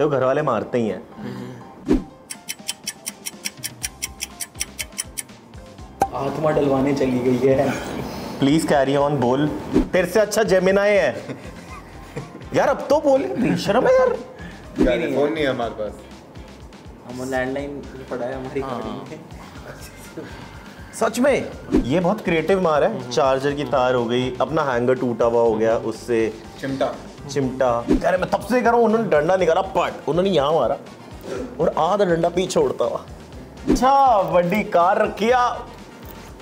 तो घर वाले मारते ही हैं। आत्मा डलवाने चली गई है। प्लीज कैरी ऑन, बोल। तेरे से अच्छा जेमिनाई है यार, अब तो बोल, बेशर्म है यार। फोन नहीं है हमारे पास, हम लैंडलाइन पड़ा है हमारी गाड़ी में। सच में ये बहुत क्रिएटिव मार है। चार्जर की तार हो गई, अपना हैंगर टूटा हुआ हो गया, उससे चिमटा अरे मैं तब से कर रहा हूँ, उन्होंने डंडा निकाला पट, उन्होंने यहाँ मारा और आधा डंडा पीछे उड़ता हुआ। अच्छा बड़ी कार रखिया,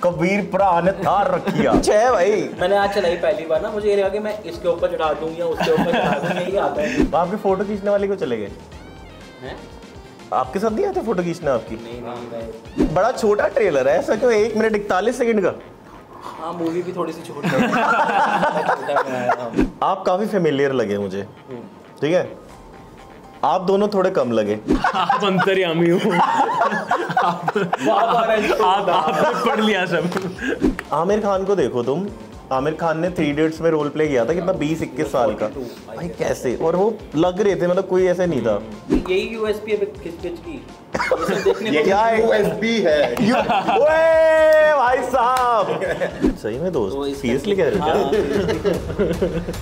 कबीर भरा ने थार रखिया। है भाई, मैंने आज चलाई पहली बार ना, मुझे ये लगा कि मैं इसके ऊपर चढ़ा दूं या उसके ऊपर चढ़ा दूं, यही आता है। आपके फोटो खींचने वाले को चले गए हैं? आपके साथ नहीं आते फोटो खींचना आपकी? नहीं भाई, बड़ा छोटा ट्रेलर है, ऐसा क्यों? 1 मिनट 41 सेकंड का। हाँ मूवी भी थोड़ी सी छोटी है। आप काफी फेमिलियर लगे मुझे, ठीक है? आप दोनों थोड़े कम लगे। आप अंतर्यामी हो। आपने पढ़ लिया सब। आमिर खान को देखो तुम, आमिर खान ने 3 इडियट्स में रोल प्ले किया था, कितना 20-21 साल का भाई, कैसे? और वो लग रहे थे, मतलब कोई ऐसे नहीं था। यही यूएसपी है किस की। ये क्या है? यूएसबी है। ओए भाई साहब, सही में दोस्त सीरियसली कह रहे हो क्या?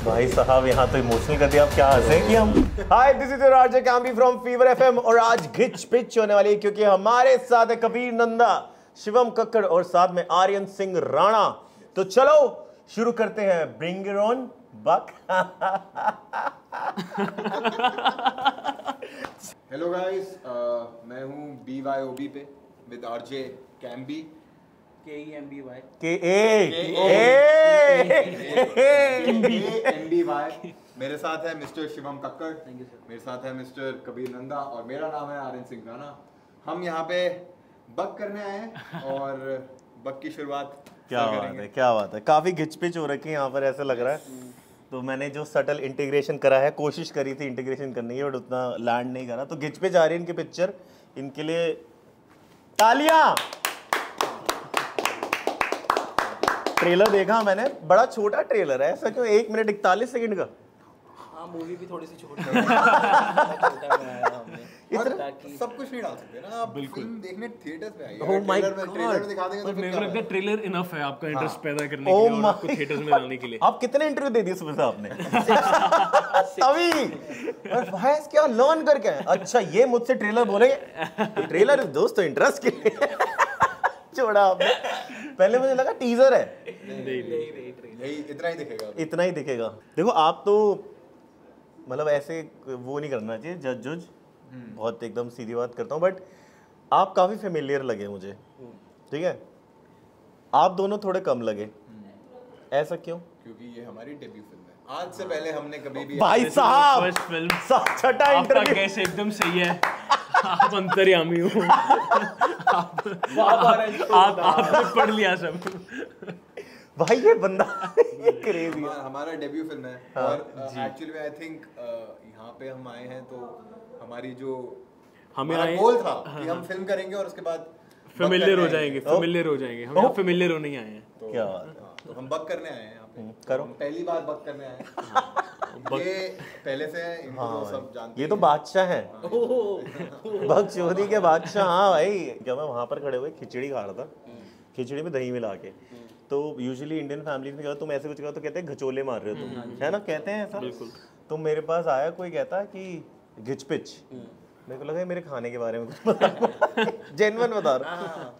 भाई साहब यहाँ तो इमोशनल कर दिया, आप क्या हंसे कि हम। Hi, this is your RJ कैम्बी फ्रॉम फीवर एफएम, और आज घिच पिच होने वाली है क्योंकि हमारे साथ है कबीर नंदा, शिवम कक्कड़ और साथ में आर्यन सिंह राणा। तो चलो शुरू करते हैं, bring it on buck. Hello guys, मैं हूँ BYOB पे with RJ Kemby KEMBY KEMBY। मेरे साथ है मिस्टर शिवम कक्कड़, मेरे साथ है मिस्टर कबीर नंदा और मेरा नाम है आर्यन सिंह राणा। हम यहाँ पे बक करने आए हैं और बक की शुरुआत क्या बात है, क्या बात है। काफी घिचपिच हो रखी है यहाँ पर, ऐसा लग रहा है। तो मैंने जो सटल इंटीग्रेशन करा है, कोशिश करी थी इंटीग्रेशन करने की, बट उतना लैंड नहीं करा। तो घिचपिच आ रही है इनकी पिक्चर, इनके लिए तालियां। ट्रेलर देखा मैंने, बड़ा छोटा ट्रेलर है, ऐसा क्यों? 1 मिनट 41 सेकंड का। हाँ मूवी भी थोड़ी सी छोटी है। सब कुछ नहीं डाल सकते ना आप, फिल्म देखने थिएटर्स में आइए। Oh my ट्रेलर में दिखा देंगे तो मेरे को लगता है ट्रेलर इनफ है आपका इंटरेस्ट पैदा करने के Oh लिए और आपको थिएटर्स में डालने के लिए। आप कितने इंटरव्यू दे दिए सुबह से आपने? तभी और भाई क्या लर्न करके आए? अच्छा ये मुझसे ट्रेलर बोलेंगे, ट्रेलर दोस्तों इंटरेस्ट के लिए छोड़ा आपने। पहले मुझे लगा टीजर है। यही इतना ही दिखेगा, इतना ही दिखेगा। देखो आप तो मतलब ऐसे वो नहीं करना चाहिए, जज बहुत एकदम सीधी बात करता हूँ, बट आप काफी फेमिलियर लगे मुझे, ठीक है? आप दोनों थोड़े कम लगे, ऐसा क्यों? क्योंकि ये हमारी डेब्यू फिल्म है। आज से पहले हमने कभी भी भाई साहब फर्स्ट फिल्म, छठा आपका इंटरव्यू। कैसे एकदम सही है। आप अंतर्यामी हो। आपने पढ़ लिया सब। भाई ये बंदा ये क्रेजी है। हमारा डेब्यू फिल्म है और एक्चुअली में आई थिंक यहाँ पे हम आए हैं तो हमारी जो हमारा गोल था कि हम फिल्म करेंगे और उसके बाद फेमिलियर हो जाएंगे, फेमिलियर हो जाएंगे। हम यहाँ फेमिलियर होने ही आए हैं। क्या बात है। तो हम बक करने आए हैं यहाँ पे। करो। हम पहली बार बक करने आए हैं। ये पहले से हैं, इनको तो सब जानते ये तो बादशाह हैं, भक्त चोरी के बादशाह। हाँ भाई, जब मैं वहाँ पर खड़े हुए खिचड़ी खा रहा था, खिचड़ी में दही मिला के, तो यूजुअली इंडियन फैमिली में तुम ऐसे कुछ कहो तो कहते हैं घचोले मार रहे हो तुम, है ना? कहते हैं ऐसा। बिल्कुल। तो मेरे पास आया कोई कहता कि घिचपिच, मेरे को लगा मेरे खाने के बारे में कुछ पता। जेन्युइन बता रहा।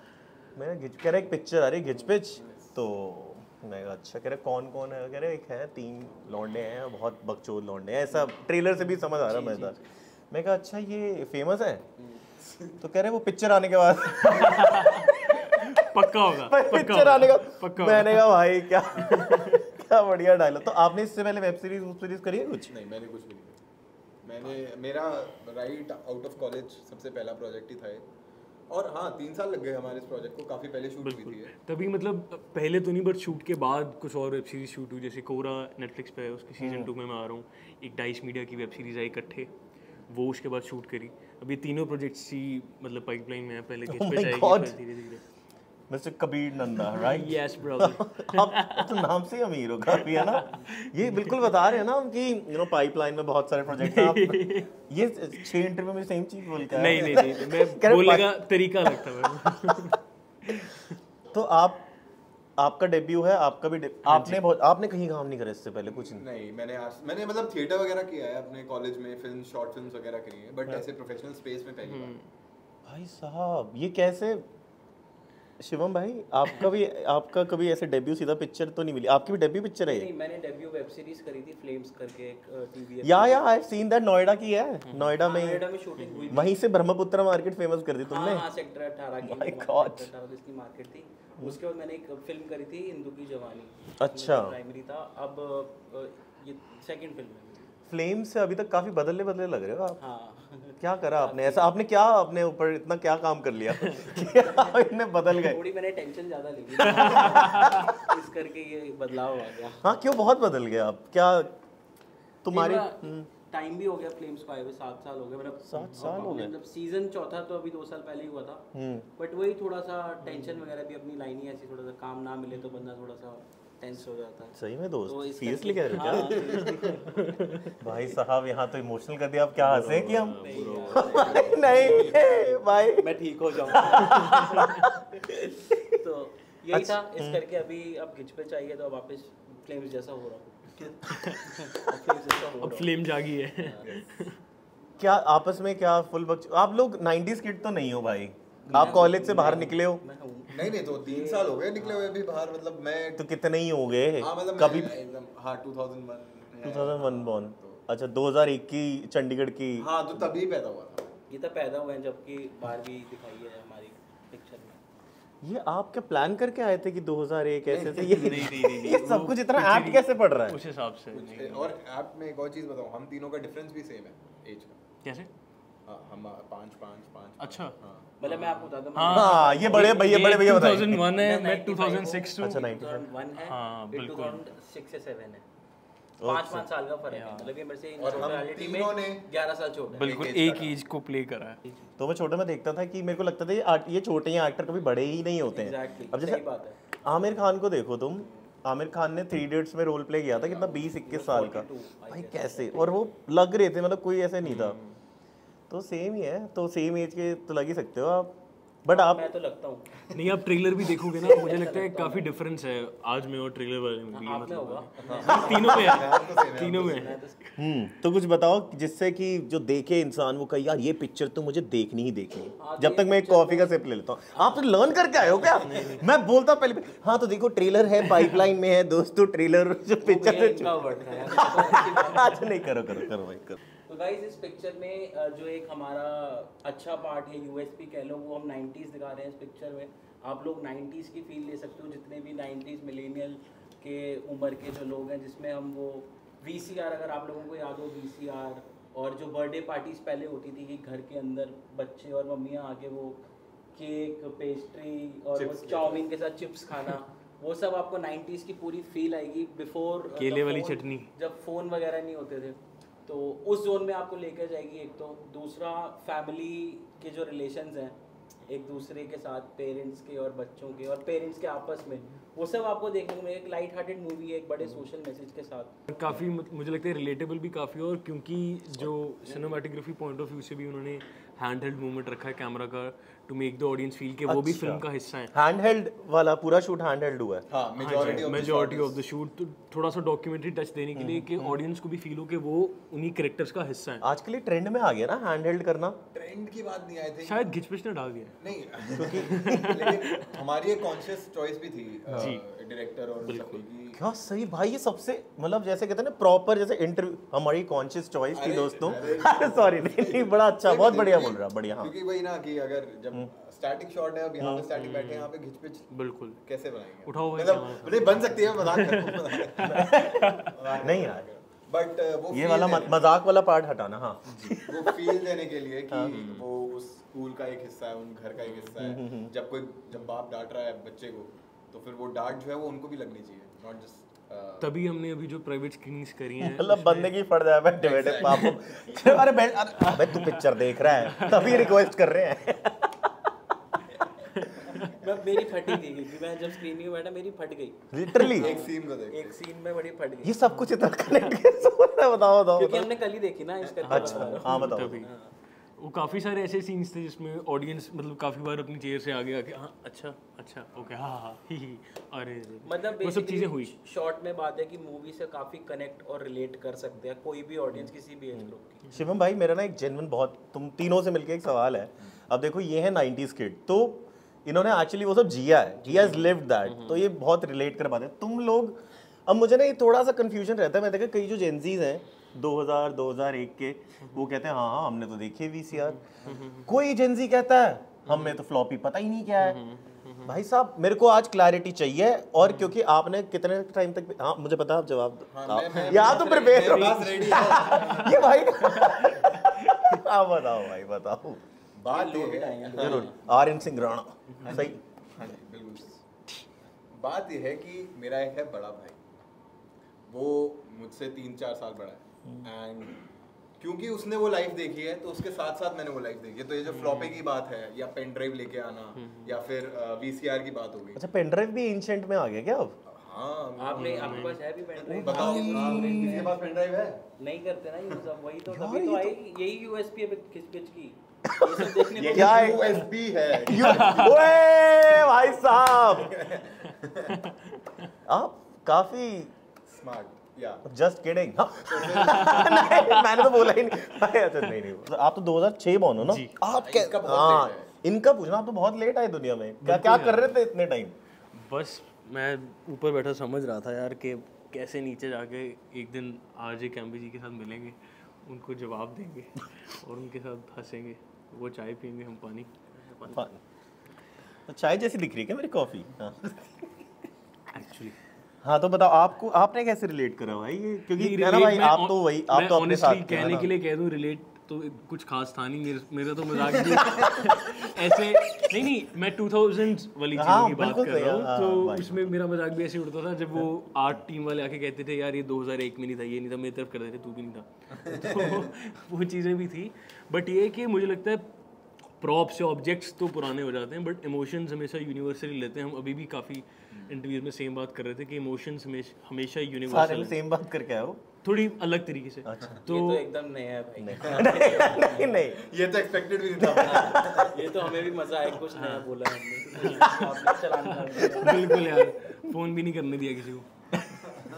मैंने कह रहा एक पिक्चर आ रही घिचपिच, तो मैं कहा अच्छा। कह रहे कौन है? कह रहे एक है, 3 लौंडे हैं, बहुत बकचोद लौंडे हैं, ऐसा ट्रेलर से भी समझ आ रहा मजेदार। मैं कहा अच्छा ये फेमस है? तो कह रहे वो पिक्चर आने के बाद पक्का होगा, पिक्चर आने का। पक्का। मैंने कहा भाई क्या क्या बढ़िया डायलॉग। तो आपने इससे पहले वेब सीरीज करी है कुछ? नहीं, मैंने कुछ भी नहीं किया। मेरा राइट आउट ऑफ कॉलेज सबसे पहला प्रोजेक्ट ही था ये। और हाँ 3 साल लग गए हमारे इस प्रोजेक्ट को, काफ़ी पहले शूट हुई थी। तभी मतलब पहले तो नहीं, बट शूट के बाद कुछ और वेब सीरीज शूट हुई, जैसे कोरा नेटफ्लिक्स पे है, उसके सीजन 2 में मैं आ रहा हूँ। एक डाइस मीडिया की वेब सीरीज आई इकट्ठे, वो उसके बाद शूट करी। अभी तीनों प्रोजेक्ट्स ही मतलब पाइपलाइन में है। पहले किस पे जाएगी धीरे धीरे। Mister Kabir Nanda, right? Yes brother. आप तो नाम से ही अमीर हो काफी, है ना? ये बिल्कुल बता रहे हैं ना उनकी पाइपलाइन में बहुत सारे प्रोजेक्ट हैं। आप ये 6 इंटरव्यू में सेम चीज बोल के नहीं मैं बोलने का तरीका लगता है। तो आपका डेब्यू है, आपका भी आपने कहीं काम नहीं करा इससे पहले? कुछ नहीं। मैंने मतलब थिएटर वगैरह किया है अपने कॉलेज में, फिल्म, शॉर्ट फिल्म्स वगैरह करी है, बट ऐसे प्रोफेशनल स्पेस में पहली बार। भाई साहब ये कैसे? शिवम भाई आपका कभी ऐसे डेब्यू सीधा पिक्चर तो नहीं मिली? आपकी भी डेब्यू पिक्चर है ये? नहीं, मैंने डेब्यू वेब सीरीज करी थी फ्लेम्स करके, एक टीवी। या I have seen that, Noida की है। नोएडा में शूटिंग हुई, वहीं से ब्रह्मपुत्र मार्केट फेमस कर दी तुमने। हां, सेक्टर 18 की My God. सेक्टर 18 इसकी मार्केट थी। उसके बाद मैंने एक फिल्म करी थी हिंदू की जवानी। अच्छा, प्राइमरी था। अब ये सेकंड फिल्म है। फ्लेम से अभी तक काफी बदलने लग रहे हो आप। हाँ। क्या करा आपने ऐसा? आपने क्या अपने ऊपर इतना क्या काम कर लिया कि आप इतने बदल गए? थोड़ी मैंने टेंशन ज्यादा ले ली इस करके ये बदलाव आ गया। हाँ, क्यों बहुत बदल गए आप? क्या तुम्हारे टाइम भी हो गया फ्लेम्स को आए हुए, 7 साल हो गए। मतलब 7 साल हो गए। मतलब सीजन चौथा तो अभी 2 साल पहले ही हुआ था। बट वही थोड़ा सा टेंशन वगैरह भी, अपनी लाइन ही ऐसी, थोड़ा सा काम ना मिले तो बंदा थोड़ा सा टेंस हो जाता है। सही में दोस्त? तो सीरियसली कह रहे हो क्या? भाई साहब यहाँ तो इमोशनल कर दिया। आप क्या हंसे कि हम? नहीं भाई, मैं ठीक हो जाऊंगा। तो यही था, इस करके अभी अब खिंच पे चाहिए तो वापस फ्लेम्स जैसा हो रहा हूँ। अब फ्लेम जागी है। क्या आपस में क्या फुल आप लोग 90s किड तो नहीं हो भाई? आप कॉलेज से बाहर निकले हो? नहीं तो 3 साल हो गए निकले हुए भी बाहर। मतलब मैं तो कितने ही हो गए? मतलब कभी एकदम 2001 2001 बॉर्न। अच्छा, 2001 की चंडीगढ़ की। हाँ, तो तभी पैदा हुआ था। ये तो पैदा हुए हैं जबकि 12वीं दिखाई है हमारी पिक्चर में। ये आप क्या प्लान करके आए थे कि 2001 ऐसे थे? ये सब कुछ इतना ऐप्ट कैसे पड़ रहा है? उस हिसाब से। और ऐप में एक और चीज बताऊं, हम तीनों का डिफरेंस भी सेम है एज का। कैसे? हम 5 अच्छा। मतलब मैं आपको बताता हूँ। हाँ, ये बड़े भैया बताइए। 2001 है, मैं 2006 टू। अच्छा, 2001 है। हाँ, बिल्कुल। 2006 से 7 है। 5 साल का फर्क है। मतलब ये मेरे से रियलिटी में 11 साल छोटा है। बिल्कुल एक एज को प्ले करा है। तो मैं छोटे में देखता था कि मेरे को लगता था ये छोटे हैं एक्टर, कभी बड़े ही नहीं होते हैं। अब सही बात है। जैसे आमिर खान को देखो तुम, आमिर खान ने 3 इडियट्स में रोल प्ले किया था, कितना 20-21 साल का भाई, कैसे? और वो लग रहे थे, मतलब कोई ऐसे नहीं था। तो सेम ही है, तो सेम एज के तो लग ही सकते हो आप। बट आप, मैं तो लगता हूँ नहीं, आप ट्रेलर भी देखोगे ना, मुझे लगता है काफी डिफरेंस है आज में और ट्रेलर वाले में। आप में होगा। तीनों में है, तीनों में है। तो कुछ बताओ जिससे कि जो देखे इंसान वो कहे यार ये पिक्चर तो मुझे देखनी ही देखनी। जब तक मैं एक कॉफी का सिप ले लेता हूँ। आप तो लर्न करके आए हो क्या? मैं बोलता पहले, हाँ तो देखो ट्रेलर है, पाइपलाइन में है दोस्तों ट्रेलर, जो पिक्चर है। अच्छा नहीं, करो भाई करो। तो गाइस इस पिक्चर में जो एक हमारा अच्छा पार्ट है, यूएसपी कह लो, वो हम 90s दिखा रहे हैं इस पिक्चर में। आप लोग 90s की फील ले सकते हो, जितने भी 90s मिलेनियल के उम्र के जो लोग हैं, जिसमें हम वो VCR, अगर आप लोगों को याद हो VCR, और जो बर्थडे पार्टीज पहले होती थी कि घर के अंदर बच्चे और मम्मियाँ आके वो केक, पेस्ट्री और वो चाउमीन के साथ चिप्स खाना, वो सब आपको 90s की पूरी फील आएगी। बिफोर केले वाली चटनी, जब फ़ोन वगैरह नहीं होते थे, तो उस जोन में आपको लेकर जाएगी। एक तो दूसरा, फैमिली के जो रिलेशंस हैं एक दूसरे के साथ, पेरेंट्स के और बच्चों के और पेरेंट्स के आपस में, वो सब आपको देखने को मिलेगा। एक लाइट हार्टेड मूवी है, एक बड़े सोशल मैसेज के साथ। काफ़ी मुझे लगता है रिलेटेबल भी काफ़ी, और क्योंकि जो सिनेमाटोग्राफी पॉइंट ऑफ व्यू से भी उन्होंने हैंड हेल्ड मूवमेंट रखा है कैमरा का, to make the audience feel कि वो भी फिल्म का हिस्सा है। हैंड हेल्ड वाला पूरा शूट हैंड हेल्ड हुआ है। हाँ, मेजॉरिटी ऑफ द शूट, तो थोड़ा सा डॉक्यूमेंट्री टच देने के लिए कि ऑडियंस को भी फील हो कि वो उन्हीं कैरेक्टर्स का हिस्सा है। आजकल ये ट्रेंड में आ गया ना हैंड हेल्ड करना। ट्रेंड की बात नहीं आई थी, शायद घिचपिच ने डाल दिया नहीं लेकिन हमारी एक कॉन्शियस चॉइस भी थी डायरेक्टर और सबकी की। क्या सही भाई, ये सबसे मतलब जैसे कहते हैं ना प्रॉपर, जैसे इंटरव्यू हमारी कॉन्शियस चॉइस थी दोस्तों। सॉरी नहीं, बड़ा अच्छा, बहुत बढ़िया बोल रहा, बढ़िया। क्योंकि वही ना कि अगर जब स्टैटिक शॉट है, अब यहाँ पे स्टैटिक बैठे हैं, यहाँ पे घिच-पिच बिल्कुल कैसे बनाएंगे? उठाओ भाई, मतलब नहीं बन सकती है, मजाक नहीं यार, बट वो ये वाला मजाक वाला पार्ट हटाना। हाँ, वो फील देने के लिए कि वो उस स्कूल का एक हिस्सा है, उन घर का एक हिस्सा है। जब बाप डांट रहा है बच्चे को, तो फिर वो डांट जो है वो उनको भी लगनी चाहिए, नॉट जस्ट। तभी हमने अभी जो प्राइवेट स्क्रीनिंग्स करी हैं, मतलब बंदे की पड़ जाए बैठे बैठे पापा, अरे बैठ, अबे तू पिक्चर देख रहा है तभी रिक्वेस्ट कर रहे हैं। मेरी फटी थी क्योंकि मैं जब स्क्रीन में बैठा मेरी फट गई लिटरली एक सीन को देख एक सीन में बड़ी फट गई ये सब कुछ इतना कनेक्ट कैसे हो रहा है? बताओ बताओ क्योंकि हमने कल ही देखी ना इस करके बता रहा हूँ। हाँ बताओ तभी वो काफ़ी सारे ऐसे सीन्स थे जिसमें ऑडियंस मतलब काफ़ी बार अपनी चेयर से आगे आके हाँ अच्छा अच्छा ओके हाँ हाँ ही अरे मतलब वो सब चीज़ें हुई। शॉर्ट में बात है कि मूवी से काफी कनेक्ट और रिलेट कर सकते हैं कोई भी ऑडियंस किसी भी एज ग्रुप की। शिवम भाई मेरा ना एक जेन्युइन बहुत तुम तीनों से मिलके एक सवाल है। अब देखो ये है 90s किड, तो इन्होंने एक्चुअली वो सब जिया है, ही हैज लिव्ड दैट, तो ये बहुत रिलेट कर पाते हैं। तुम लोग अब मुझे ना ये थोड़ा सा कंफ्यूजन रहता है, मैं देखा कई जो जेनजीज हैं 2000 2001 के वो कहते हैं हाँ हाँ हमने तो देखे वीसीआर, कोई जेनजी कहता है हमें तो फ्लॉपी पता ही नहीं क्या है। भाई साहब मेरे को आज क्लैरिटी चाहिए, और क्योंकि आपने कितने टाइम तक, हाँ मुझे पता आप जवाब दो यार, तो प्रिपेयर हो ये भाई आप बताओ भाई बताओ। बात ये है जरूर आर्यन सिंह राणा सही। हाँ जी बिल्कुल। बात ये है कि मेरा एक है बड़ा भाई, वो मुझसे 3-4 साल बड़ा है, एंड क्योंकि उसने वो लाइफ देखी है तो उसके साथ साथ मैंने वो लाइफ देखी है। तो ये जो फ्लॉपी की बात है या पेन ड्राइव लेके आना या फिर वीसीआर की बात हो गई। अच्छा पेन ड्राइव भी एंशिएंट में आ गया क्या अब? हाँ आपने आपके पास है भी पेन ड्राइव? बताओ किसी के पास पेन ड्राइव है? नहीं करते ना यूज, अब वही तो तभी तो आई यही यूएसपी है खिचपिच की, ये सब देखने को क्या है? यूएसबी है। ओए भाई साहब आप काफी स्मार्ट या जस्ट किडिंग। नहीं मैंने तो बोला ही नहीं। अच्छा नहीं नहीं तो आप तो 2006 बॉर्न हो ना आप क्या? इसका बहुत हाँ late है। इनका पूछना, आप तो बहुत लेट आए दुनिया में, क्या क्या कर रहे थे इतने टाइम? बस मैं ऊपर बैठा समझ रहा था यार कि कैसे नीचे जाके एक दिन आरजे कैम्बी जी के साथ मिलेंगे, उनको जवाब देंगे और उनके साथ हंसेंगे, वो चाय पियेंगे हम पानी। तो चाय जैसी दिख रही है क्या मेरी कॉफी? हाँ एक्चुअली हाँ तो बताओ आपको आपने कैसे रिलेट करा भाई ये, क्योंकि है ना भाई आप तो वही आप तो अपने साथ के, है कहने ना? के लिए कह दूं रिलेट तो कुछ खास था नहीं, मेरा तो मजाक भी ऐसे नहीं मैं 2000s वाली चीज़ों की बात बिल्कुल कर सही, रहा हूँ। हाँ, तो भाई। उसमें मेरा मजाक भी ऐसे उड़ता था जब वो आर्ट टीम वाले आके कहते थे यार ये 2001 में नहीं था, ये नहीं था, मेरी तरफ कर रहे थे, तू भी नहीं था। तो वो चीज़ें भी थी, बट ये कि मुझे लगता है प्रॉप्स या ऑब्जेक्ट्स तो पुराने हो जाते हैं बट इमोशंस हमेशा यूनिवर्सली लेते हैं। हम अभी भी काफ़ी इंटरव्यूज में सेम बात कर रहे थे कि इमोशंस हमेशा सारे यूनिवर्सल में सेम बात करके आए हो? थोड़ी अलग तरीके से। तो ये तो एकदम नया है भाई। नहीं नहीं ये तो एक्सपेक्टेड भी नहीं था। ये तो हमें भी मजा आया, कुछ नया बोला हमने, आपने चलाना बिल्कुल यार, फोन भी नहीं करने दिया किसी को।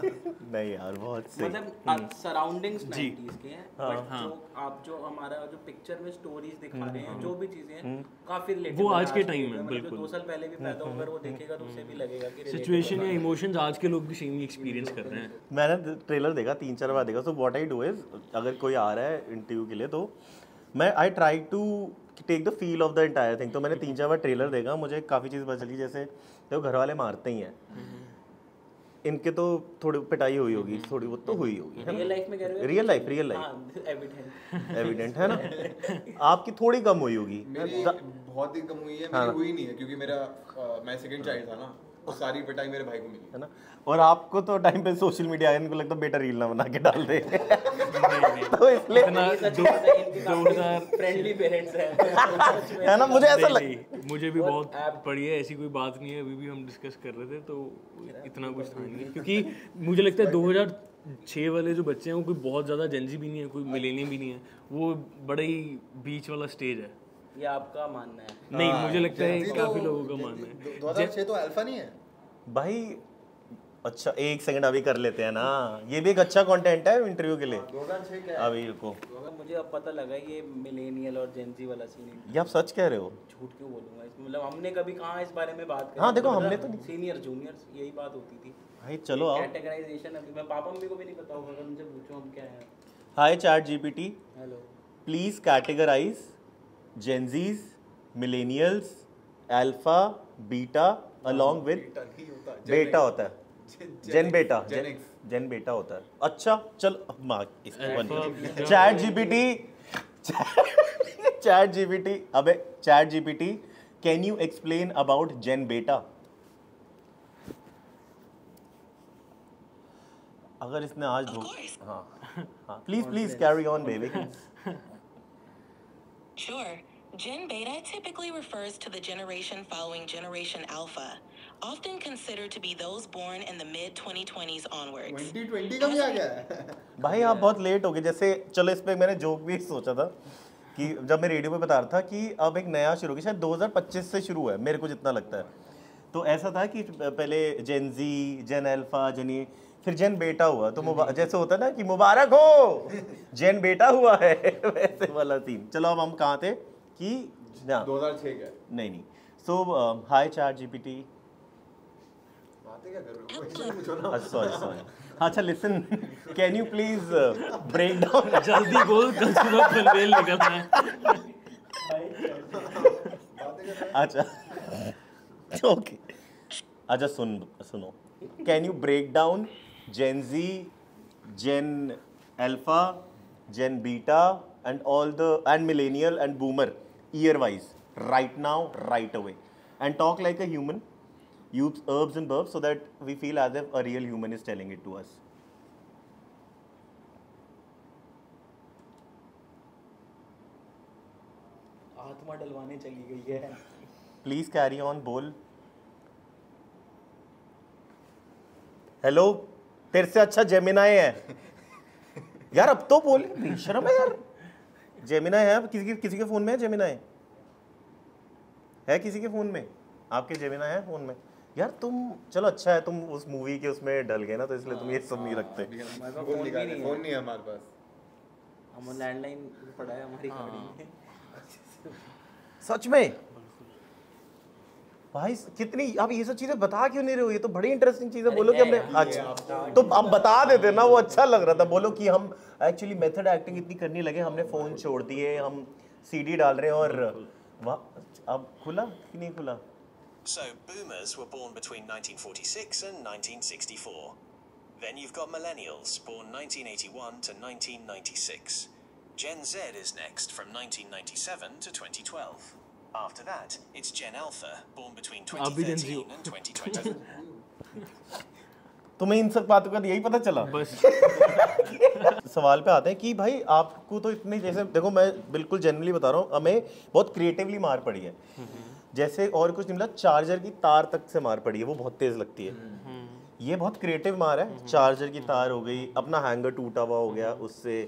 नहीं यार बहुत सही। मतलब सराउंडिंग्स 90s के हैं, बट जो हमारा जो पिक्चर में स्टोरीज दिखा रहे हैं, जो भी चीजें हैं काफी रिलेटेबल। वो आज के टाइम में बिल्कुल 2 साल पहले भी पैदा होकर वो देखेगा तो उसे भी लगेगा कि सिचुएशन या इमोशंस आज के लोग भी सेम ही एक्सपीरियंस कर रहे हैं। मैंने ट्रेलर देखा 3-4 बार देखा। So what I do is अगर कोई आ रहा है इंटरव्यू के लिए तो मैं I try to take the feel of the entire thing. तो मैंने 3-4 बार ट्रेलर देखा, मुझे काफ़ी चीज़ पता चली। जैसे देखो घर वाले मारते ही हैं, इनके तो थोड़ी पिटाई हुई होगी, थोड़ी बहुत तो हुई होगी, है रियल लाइफ में कह रहे हो? रियल लाइफ हां एविडेंट एविडेंट है ना। आपकी थोड़ी कम हुई होगी। मेरी बहुत ही कम हुई है, मेरी हुई नहीं है क्योंकि मेरा मैं सेकंड चाइल्ड था ना, तो सारी पिटाई मेरे भाई को मिली है ना। और आपको तो टाइम पे सोशल मीडिया आया, इनको लगता बेटा रील ना बना के डाल दे। तो इसलिए फ्रेंडली पेरेंट्स हैं। है ना, मुझे ऐसा लग मुझे भी बहुत पड़ी है, ऐसी कोई बात नहीं है। अभी भी हम डिस्कस कर रहे थे तो इतना कुछ था नहीं, क्योंकि मुझे लगता है 2006 वाले जो बच्चे हैं वो कोई बहुत ज़्यादा जेंजी भी नहीं है, कोई मिलेनियम भी नहीं है, वो बड़ा ही बीच वाला स्टेज है। ये आपका मानना है? नहीं मुझे लगता है काफ़ी लोगों का मानना है। 2006 तो अल्फा नहीं है भाई। अच्छा एक सेकंड अभी कर लेते हैं ना, ये भी एक अच्छा कंटेंट है इंटरव्यू के लिए। 2006 क्या है? अभी रुको, मुझे अब पता लगा ये मिलेनियल और जेनजी वाला सीन है। ये आप सच कह रहे हो? झूठ क्यों बोलूंगा इसमें, मतलब हमने कभी कहाँ इस बारे में बात करी? हाँ, देखो, हमने तो नहीं। सीनियर जूनियर्स यही बात होती थी भाई चलो आओ। कैटेगराइजेशन अभी मैं पापा मम्मी को भी नहीं पता होगा, अगर उनसे पूछो हम क्या है। Hi ChatGPT, hello please categorize Gen Zs, millennials, alpha, beta along with बेटा नहीं होता, बेटा होता है, जेन बेटा, Gen X। जेन बेटा होता है। अच्छा चल मार्क इसको बन। चैट जीपीटी अबे ChatGPT can you explain about Gen beta? अगर इसने आज हाँ please carry on baby. Sure. Gen Beta typically refers to the generation following Generation Alpha, often considered to be those born in the mid-2020s onwards. 2020 का भी आ गया है। भाई आप बहुत लेट हो गए। जैसे चलो इस पे मैंने जोक भी सोचा था कि जब मैं रेडियो पे बता रहा था कि अब एक नया शुरू हो गया, शायद 2025 से शुरू है, मेरे को जितना लगता है। तो ऐसा था कि पहले जेन जी, जेन अल्फा, जेन फिर जेन बेटा हुआ। तो जैसे होता है ना कि मुबारक हो जेन बेटा हुआ है वैसे वाला सीन। चलो अब हम कहाँ थे कि 2006 का। नहीं। सो हाय चैट जीपीटी। बातें क्या कर रहे हो? क्वेश्चन पूछो ना। सॉरी। अच्छा listen, can you please break down. जल्दी बोल, कल सुबह पनवेल निकलना है। अच्छा ओके, अच्छा सुनो, can you break down Gen Z, Gen Alpha, Gen Beta and all the and millennial and boomer year wise right now, right away, and talk like a human, use herbs and verbs so that we feel as if a real human is telling it to us. आत्मा डलवाने चली गई है। Please carry on, बोल। Hello, तेरे से अच्छा Gemini है यार, अब तो बोल, बेशर्म है यार। जेमिनाई है किसी के फोन में है? जेमिनाई है किसी के फोन में? आपके जेमिनाई है फोन में? यार तुम, चलो अच्छा है तुम उस मूवी के उसमें डल गए ना, तो इसलिए तुम ये सब नहीं रखते। फोन नहीं है हमारे पास, हम लैंडलाइन पड़ा है हमारी गाड़ी में। सच में भाई कितनी, आप ये सब चीजें बता क्यों नहीं रहे हो? ये तो बड़ी इंटरेस्टिंग चीजें बोलो कि हमने। अच्छा तो आप बता देते ना, वो अच्छा लग रहा था। बोलो कि हम एक्चुअली मेथड एक्टिंग इतनी करने लगे, हमने फोन छोड़ दिए, हम सीडी डाल रहे हैं और वहाँ अब खुला कि नहीं खुला? So, boomers were born between 1946 and 1964. Then you've got millennials, born 1981 to 1996. Gen Z is next, from 1997 to 2012. After that, it's Gen Alpha, born between 2013 and 2020. तुम्हें इन सब बातों का यही पता चला? बस सवाल पे आते हैं कि भाई आपको तो इतने, जैसे देखो मैं बिल्कुल जनरली बता रहा हूँ, हमें बहुत क्रिएटिवली मार पड़ी है। जैसे और कुछ नहीं मिला, चार्जर की तार तक से मार पड़ी है, वो बहुत तेज लगती है। ये बहुत क्रिएटिव मार है। चार्जर की तार हो गई, अपना हैंगर टूटा हुआ हो गया, उससे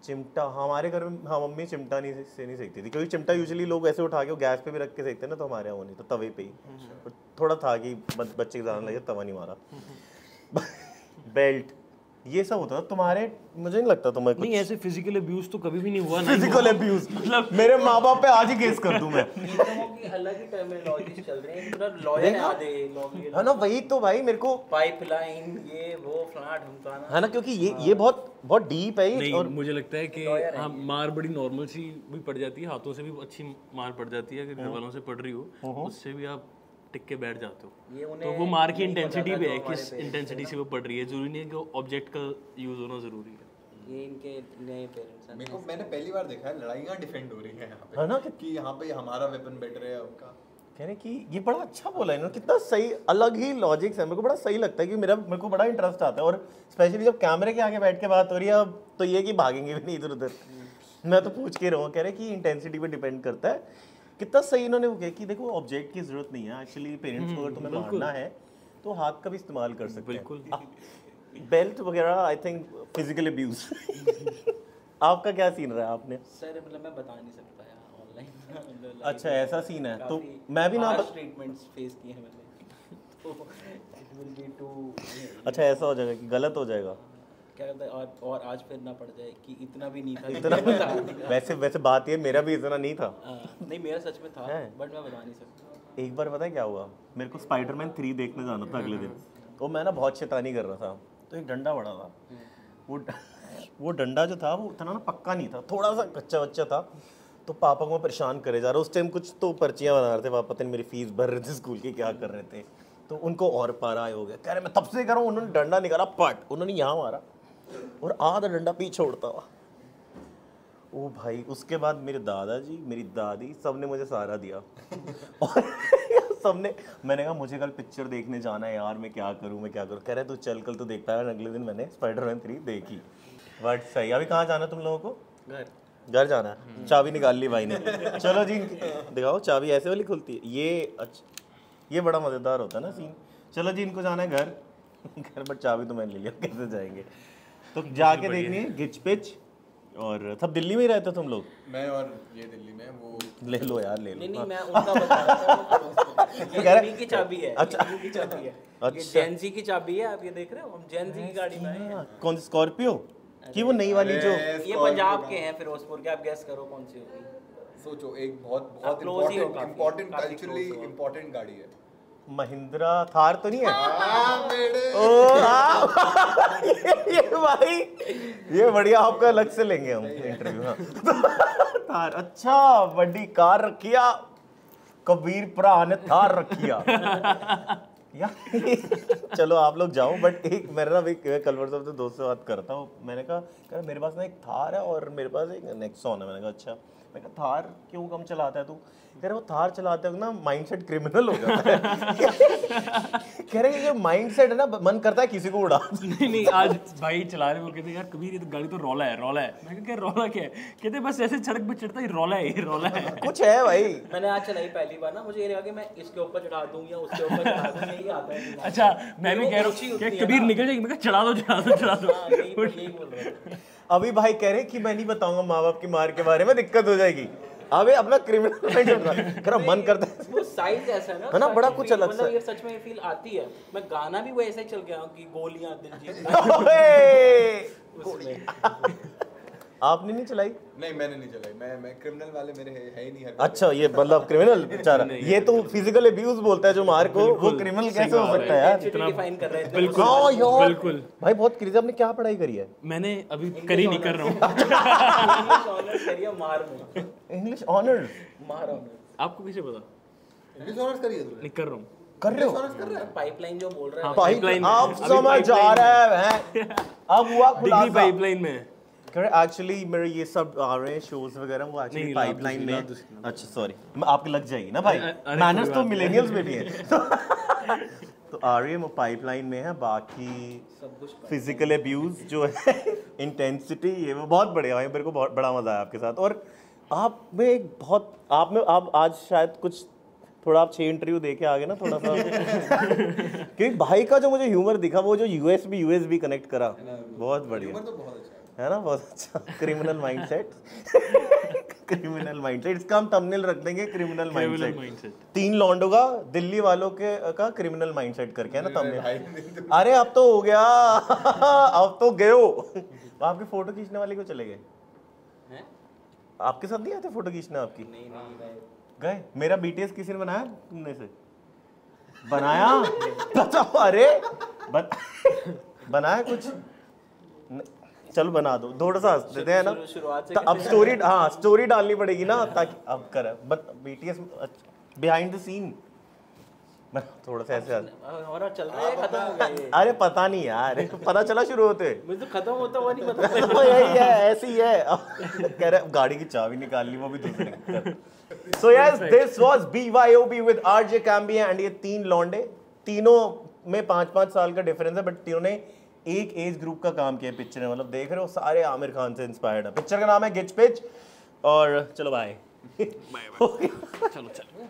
चिमटा हमारे घर में, हाँ मम्मी चिमटा नहीं सेकती थी, क्योंकि चिमटा यूजुअली लोग ऐसे उठा के गैस पे भी रख के सेकते हैं ना, तो हमारे यहाँ वो नहीं, तो तवे पे ही थोड़ा था कि बच्चे के ज़्यादा लगे, तवा नहीं मारा। बेल्ट, ये सब होता था तुम्हारे, मुझे नहीं लगता तुम्हें नहीं ऐसे फिजिकल अब्यूज तो कभी भी नहीं हुआ। फिजिकल अब्यूज मतलब मेरे माँ बाप पे आज ही केस कर दूं मैं। की अलग ही टर्मिनोलॉजी चल रही है, पूरा लॉयर है ना, वही तो भाई मेरे को पाइपलाइन ये वो फ्लैट हमकाना है ना, क्योंकि ये बहुत डीप है। नहीं, और मुझे लगता है कि हाँ मार बड़ी नॉर्मल सी भी पड़ जाती है, हाथों से भी अच्छी मार पड़ जाती है, अगर घर वालों से पड़ रही हो उससे भी आप टिक के बैठ जाते हो। तो वो मार की इंटेंसिटी पे है, किस इंटेंसिटी से वो पड़ रही है, जरूरी नहीं है कि ऑब्जेक्ट का यूज होना जरूरी है। ये इनके नए पेरेंट्स हैं। मेरे को, मैंने पहली बार देखा है लड़ाइयाँ डिफेंड हो रही है यहाँ पे, है ना, कि यहाँ पे हमारा वेपन बेटर है उनका। कह रहे कि ये बड़ा अच्छा बोला इन्होंने, कितना सही, अलग ही लॉजिक्स है। मेरे को बड़ा सही लगता है कि मेरे को बड़ा इंटरेस्ट आता है, और स्पेशली जब कैमरे के आगे बैठ के बात हो रही है, अब तो ये कि भागेंगे भी नहीं इधर उधर। मैं तो पूछ के रहूँ, कह रहे कि इंटेंसिटी पे डिपेंड करता है। कितना सही इन्होंने वो कहा कि देखो ऑब्जेक्ट की जरूरत नहीं है, एक्चुअली पेरेंट्स को अगर तुम्हें मारना है तो हाथ का भी इस्तेमाल कर सकते हैं। बिल्कुल। बेल्ट वगैरह आई थिंक फिजिकल अब्यूज। आपका क्या सीन रहा है आपने? सर मतलब मैं बता नहीं सकता यार ऑनलाइन। अच्छा ऐसा सीन है, तो मैं भी ना ट्रीटमेंट्स फेस किए हैं मैंने, तो इट विल बी टू। अच्छा ऐसा हो जाएगा कि गलत हो जाएगा, क्या कहते हैं, और आज फिर ना पड़ जाए कि इतना भी नहीं था। इतना वैसे बात ये, मेरा भी इतना नहीं था। नहीं मेरा सच में था, बट मैं बता नहीं सकता। एक बार पता है क्या हुआ, मेरे को स्पाइडरमैन 3 देखने जाना था अगले दिन, तो मैं ना बहुत शैतानी कर रहा था, तो एक डंडा पड़ा था, वो डंडा जो था वो उतना ना पक्का नहीं था, थोड़ा सा कच्चा बच्चा था, तो पापा को मैं परेशान करे जा रहा। उस टाइम कुछ तो पर्चियाँ बना रहे थे पापा, पता नहीं मेरी फीस भर रहे थे स्कूल की, क्या कर रहे थे, तो उनको और पारा हो गया, कह रहे मैं तब से कर रहा हूँ। उन्होंने डंडा निकाला, पट, उन्होंने यहाँ मारा और आधा डंडा पीछे उड़ता हुआ। ओ भाई, उसके बाद मेरे दादाजी, मेरी दादी, सब ने मुझे सहारा दिया और सबने, मैंने कहा मुझे कल पिक्चर देखने जाना है यार, मैं क्या करूँ। कह रहे तू चल, कल तो देख पाया। अगले दिन मैंने स्पाइडरमैन 3 देखी। बट सही। अभी कहाँ जाना तुम लोगों को? घर जाना है, चाबी निकाल ली भाई ने। चलो जी दिखाओ, चाबी ऐसे वाली खुलती है ये। अच्छा ये बड़ा मज़ेदार होता है ना सीन। चलो जी इनको जाना है घर घर पर चाबी तो मैंने ले लिया, कैसे जाएंगे। तो जाके देखनी है गिच पिच। और सब दिल्ली में ही रहते तुम लोग? मैं और ये दिल्ली में, वो ले लो यार ले लो। नहीं मैं उनका बता रहा हूँ, ये इन्हीं की चाबी है। अच्छा। इन्हीं की चाबी है। ये अच्छा। जेनजी की चाबी है, आप ये देख रहे हो, हम जेनजी की गाड़ी में आए हैं। कौन सी स्कॉर्पियो की वो नई वाली जो? ये पंजाब के हैं फिरोजपुर के, आप गेस करो कौन सी होगी। सोचो एक बहुत बहुत close ही हो काफी, इम्पोर्टेंट काफी कल्चरली close हो। इम्पोर्टेंट गाड़ी है। महिंद्रा थार तो नहीं है? मेरे ओ हाँ ये भाई ये बढ़िया, आपका अलग से लेंगे हम इंटरव्यू। हाँ थार, अच्छा बड़ी कार रखिया कबीर भरा ने, थार रखिया यार। चलो आप लोग जाओ, बट एक मेरा ना भाई कल परसों अपने दोस्त से बात करता हूँ, मैंने कहा मेरे पास ना एक थार है और मेरे पास एक नेक्सॉन है। मैंने कहा अच्छा, मैं कहा थार क्यों कम चलाता है तू? कह रहे वो थार चलाते हो ना माइंडसेट क्रिमिनल हो जाता है। कह रहे ये माइंडसेट है ना, मन करता है किसी को उड़ा। नहीं आज भाई चला रहे वो कहते यार कबीर ये तो गाड़ी तो रौला है रौला है। मैं कहा रौला क्या है? कहते बस ऐसे सड़क पे चढ़ता ही रौला है, ये रौला है। कुछ है भाई। मैंने आज चलाई पहली बार ना, मुझे ये लगा कि मैं इसके ऊपर चढ़ा दूं या उसके ऊपर चढ़ा दूं, यही आता है दिमाग में। अच्छा मैं भी वो कह रहा ऊंची हूँ होती कि है कबीर ना। निकल जाएगी। मैं कहा चढ़ा दो चढ़ा दो चढ़ा दो। हाँ, यही बोल रहा था। अभी भाई कह रहे कि मैं नहीं बताऊंगा माँ बाप की मार के बारे में, दिक्कत हो जाएगी। अबे अपना क्रिमिनल माइंड कर मन करता है। वो साइज ऐसा है ना, है ना, बड़ा साइज कुछ feel, अलग सा। मतलब ये सच में ये फील आती है। मैं गाना भी वो ऐसा ही चल गया हूँ कि गोलियां दिलजीत ओए! उसमें। आपने नहीं चलाई? नहीं मैंने नहीं चलाई, मैं क्रिमिनल वाले मेरे है ही नहीं हरकत। अच्छा ये मतलब क्रिमिनल बेचारा, ये तो फिजिकल अब्यूज बोलता है जो मार को, वो क्रिमिनल कैसे हो सकता है यार? Identity define कर रहे थे। बिल्कुल हाँ यार बिल्कुल। भाई बहुत क्रेजी। आपने क्या पढ़ाई करी है? मैंने अभी करी नहीं कर रहा हूँ। इंग्लिश ऑनर्स करिए मार में, इंग्लिश ऑनर्स मार ऑनर्स। आपको कैसे पता? इंग्लिश ऑनर्स करी है तूने? नहीं कर रहा हूँ। कर रहे हो? ऑनर्स कर रहा है? पाइपलाइन जो बोल रहा है हाँ, भाई। पाइपलाइन pipeline आप में। अभी समझ आ pipeline रहा है अब हुआ डिग्री खुलासा। पाइपलाइन में। एक्चुअली मेरे ये सब आ रहे हैं शोज वगैरह, वो एक्चुअली नहीं, पाइपलाइन में। लाभ दूसरी। अच्छा सॉरी, आपकी लग जाएगी ना भाई, अरे मैनर्स कोई तो बात नहीं। मिलेनियल्स में भी है। तो आ रही है वो पाइपलाइन में है, बाकी सब कुछ फिजिकल अब्यूज जो है इंटेंसिटी ये वो बहुत बढ़िया भाई, मेरे को बहुत बड़ा मजा आया आपके साथ। और आप में एक बहुत आप आज शायद कुछ थोड़ा आप 6 इंटरव्यू दे के आ गए ना थोड़ा सा। क्योंकि भाई का जो मुझे ह्यूमर दिखा, वो जो यूएसबी कनेक्ट करा, बहुत बढ़िया ह्यूमर तो बहुत अच्छा है। है ना, बहुत अच्छा। Criminal mindset. क्रिमिनल माइंडसेट, इसका हम थंबनेल रख देंगे, क्रिमिनल माइंडसेट। mindset। 3 लौंडों का दिल्ली वालों के का क्रिमिनल माइंडसेट करके, है ना भाई थंबनेल। अरे अब तो हो गया। अब तो गयो। आपकी फोटो खींचने वाले को चले गए? हैं? आपके साथ नहीं आते फोटो खींचने आपकी? नहीं भाई। गए? मेरा बीटीएस किसी ने बनाया तुमने से? बनाया? बताओ। अरे बनाया कुछ? चलो बना दो, थोड़ा सा हंस देते हैं ना। शुरुआत से तो अब स्टोरी, हाँ स्टोरी डालनी पड़ेगी ना, ताकि अब कर बीटीएस बिहाइंड द सीन थोड़ा सा ऐसे हमारा चल रहा है, खत्म हो गया ये। अरे पता नहीं यार, पता चला शुरू होते। मुझे तो खत्म होता हुआ नहीं पता। वो यही है, ऐसी ही है। कह रहे गाड़ी की चाबी निकाल ली, वो भी दूसरी। So yes, this was BYOB with RJ Cambier and ये 3 लौंडे, तीनों में 5-5 साल का डिफरेंस है, बट तीनों ने एक एज ग्रुप का काम किया पिक्चर में। मतलब देख रहे हो सारे आमिर खान से इंस्पायर्ड है। पिक्चर का नाम है गिच पिच। और चलो बाय। चलो चलो।